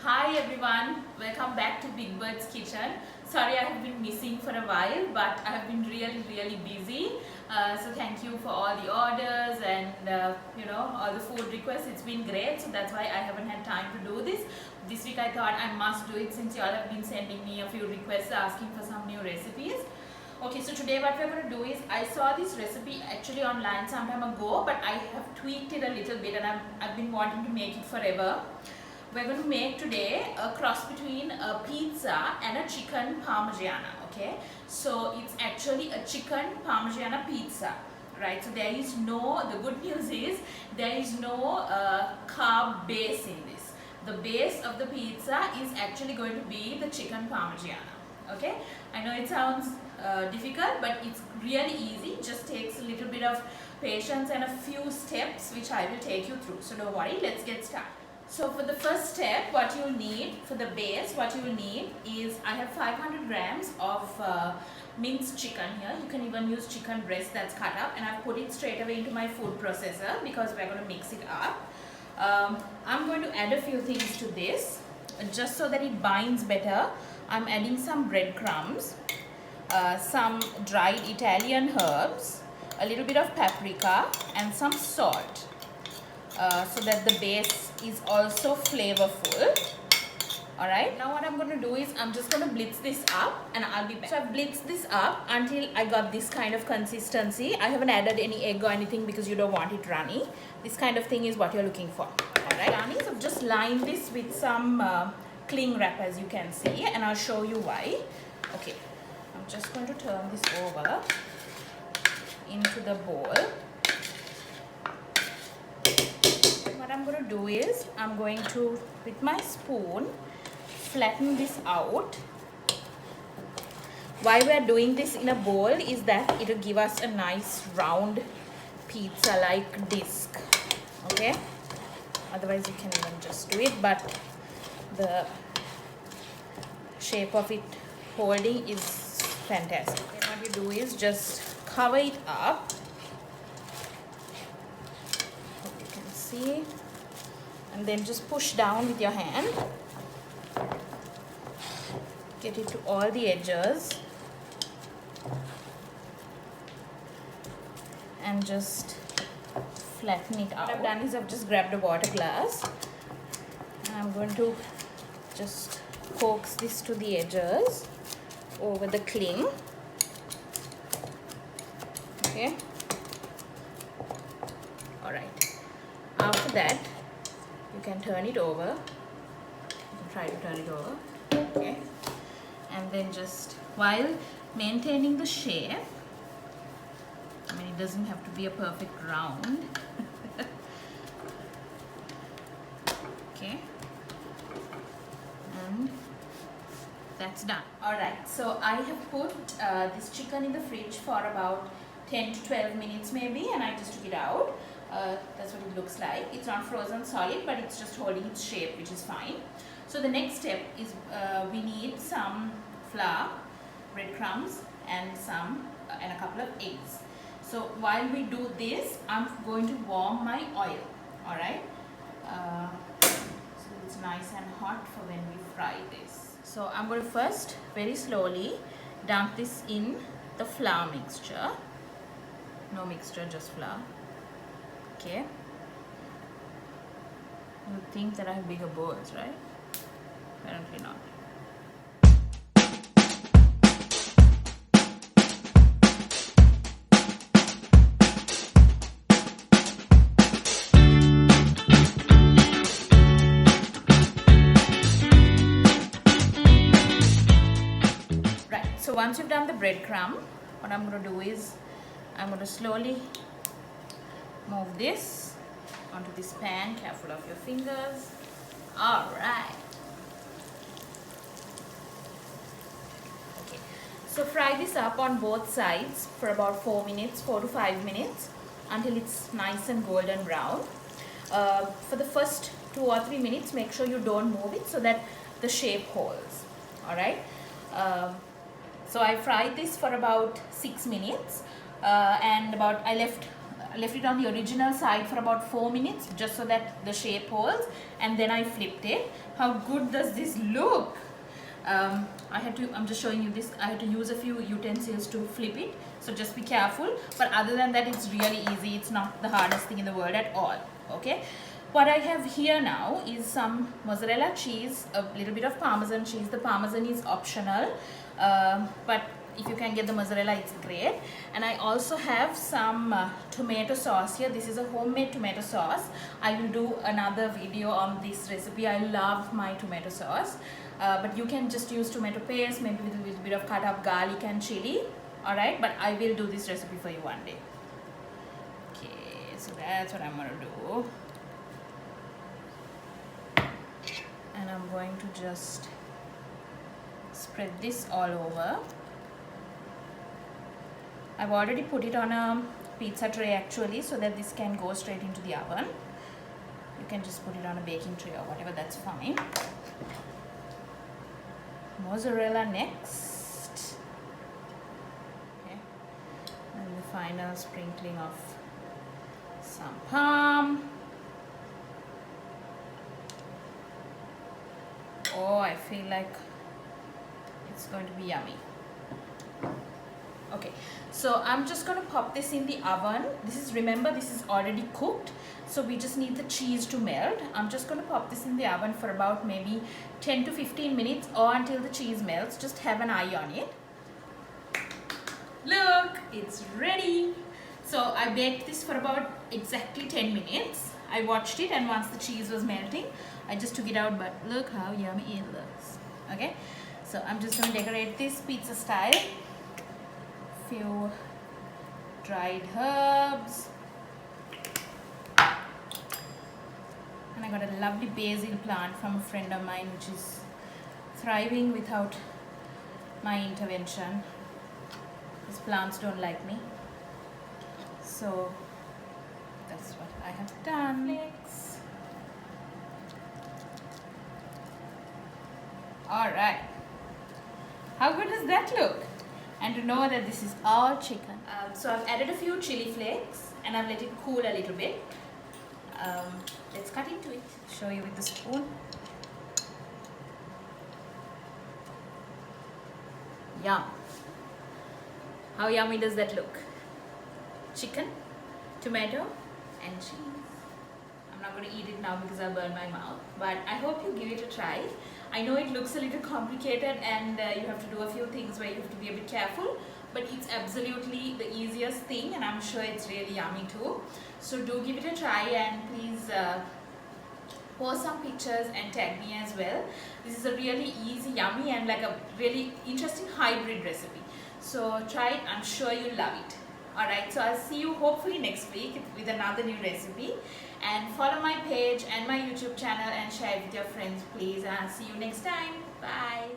Hi everyone, welcome back to Big Bird's Kitchen. Sorry I have been missing for a while, but I have been really busy. So thank you for all the orders and all the food requests. It's been great, so that's why I haven't had time to do this. This week I thought I must do it since you all have been sending me a few requests asking for some new recipes. Okay, so today what we're going to do is, I saw this recipe actually online some time ago, but I have tweaked it a little bit and I've been wanting to make it forever. We're going to make today a cross between a pizza and a chicken parmigiana, okay? So it's actually a chicken parmigiana pizza, right? So there is no, the good news is, there is no carb base in this. The base of the pizza is actually going to be the chicken parmigiana, okay? I know it sounds difficult, but it's really easy. It just takes a little bit of patience and a few steps which I will take you through. So don't worry, let's get started. So for the first step, what you'll need for the base, what you will need is, I have 500 grams of minced chicken here. You can even use chicken breast that's cut up, and I've put it straight away into my food processor because we're going to mix it up. I'm going to add a few things to this just so that it binds better. I'm adding some breadcrumbs, some dried Italian herbs, a little bit of paprika, and some salt. So that the base is also flavorful. Alright, now what I'm going to do is, I'm just going to blitz this up and I'll be back. So I've blitzed this up until I got this kind of consistency. I haven't added any egg or anything because you don't want it runny. This kind of thing is what you're looking for. Alright, so I've just lined this with some cling wrap, as you can see, and I'll show you why. Okay, I'm just going to turn this over into the bowl. What I'm going to do is, I'm going to, with my spoon, flatten this out. Why we are doing this in a bowl is that it will give us a nice round pizza-like disc. Okay? Otherwise you can even just do it, but the shape of it holding is fantastic. And what you do is just cover it up. See, and then just push down with your hand, get it to all the edges, and just flatten it out. What I've done is, I've just grabbed a water glass and I'm going to just coax this to the edges over the cling. Okay, all right. After that, you can turn it over. You can try to turn it over. Okay. And then just, while maintaining the shape, I mean, it doesn't have to be a perfect round. Okay. And that's done. Alright, so I have put this chicken in the fridge for about 10 to 12 minutes maybe, and I just took it out. That's what it looks like. It's not frozen solid, but it's just holding its shape, which is fine. So the next step is, we need some flour, breadcrumbs, and a couple of eggs. So while we do this, I'm going to warm my oil. All right. So it's nice and hot for when we fry this. So I'm going to first very slowly dump this in the flour mixture. No mixture, just flour. Okay. You would think that I have bigger bowls, right? Apparently not. Right, so once you've done the breadcrumb, what I'm going to do is, I'm going to slowly move this onto this pan. Careful of your fingers. All right. Okay. So fry this up on both sides for about 4 to 5 minutes, until it's nice and golden brown. For the first 2 or 3 minutes, make sure you don't move it so that the shape holds. All right. So I fried this for about 6 minutes, and I left left it on the original side for about 4 minutes just so that the shape holds, and then I flipped it. How good does this look? I'm just showing you this. I had to use a few utensils to flip it, so just be careful. But other than that, it's really easy. It's not the hardest thing in the world at all. Okay, what I have here now is some mozzarella cheese, a little bit of Parmesan cheese. The Parmesan is optional, but if you can get the mozzarella, it's great. And I also have some tomato sauce here. This is a homemade tomato sauce. I will do another video on this recipe. I love my tomato sauce. But you can just use tomato paste, maybe with a little bit of cut up garlic and chili. Alright, but I will do this recipe for you one day. Okay, so that's what I'm going to do. And I'm going to just spread this all over. I've already put it on a pizza tray actually, so that this can go straight into the oven. You can just put it on a baking tray or whatever, that's fine. Mozzarella next. Okay. And the final sprinkling of some parm. Oh, I feel like it's going to be yummy. Okay, so I'm just going to pop this in the oven. Remember, this is already cooked, so we just need the cheese to melt. I'm just going to pop this in the oven for about maybe 10 to 15 minutes or until the cheese melts. Just have an eye on it. Look, it's ready. So I baked this for about exactly 10 minutes. I watched it, and once the cheese was melting, I just took it out, but look how yummy it looks. Okay, so I'm just going to decorate this pizza style. Few dried herbs, and I got a lovely basil plant from a friend of mine which is thriving without my intervention. These plants don't like me, so that's what I have done. Flakes. Alright, how good does that look? And to know that this is all chicken. So I've added a few chili flakes and I've let it cool a little bit. Let's cut into it. Show you with the spoon. Yum. How yummy does that look? Chicken, tomato and cheese. I'm not going to eat it now because I burned my mouth, but I hope you give it a try. I know it looks a little complicated and you have to do a few things where you have to be a bit careful, but it's absolutely the easiest thing, and I'm sure it's really yummy too. So do give it a try, and please post some pictures and tag me as well. This is a really easy, yummy and like a really interesting hybrid recipe. So try it, I'm sure you'll love it. Alright, so I'll see you hopefully next week with another new recipe. And follow my page and my YouTube channel and share it with your friends, please. And I'll see you next time. Bye.